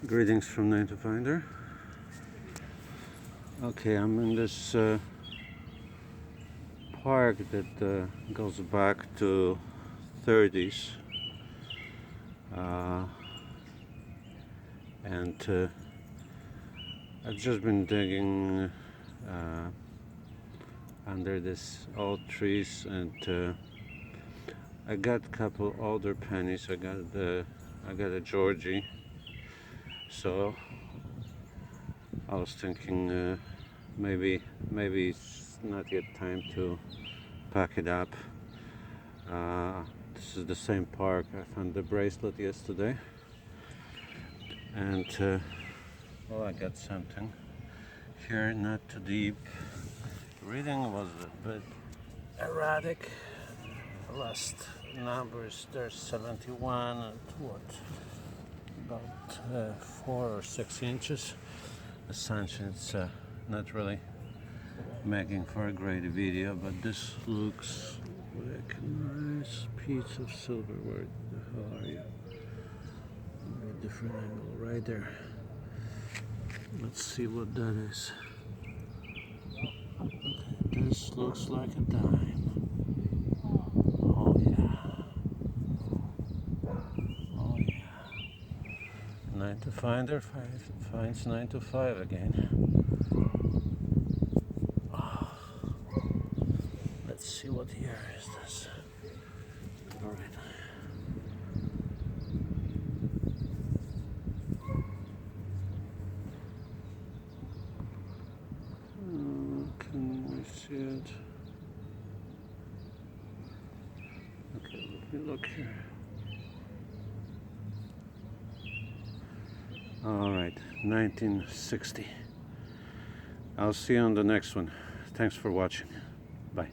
Greetings from 9 to Finder. Okay, I'm in this park that goes back to 30s, and I've just been digging under this old trees, and I got a couple older pennies. I got a Georgie, so I was thinking maybe it's not yet time to pack it up. This is the same park. I found the bracelet yesterday, and well, I got something here, not too deep. Reading was a bit erratic. The last numbers, there's 71 and about 4 or 6 inches. The sunshine's not really making for a great video, but this looks like a nice piece of silver. Where the hell are you? A different angle right there. Let's see what that is. Okay, this looks like a dime. Oh yeah. Oh yeah. 9 to Finder finds 9 to 5 again. Oh. Let's see what year is this. All right. Can we see it? Okay, let me look here. All right, 1960. I'll see you on the next one. Thanks for watching. Bye.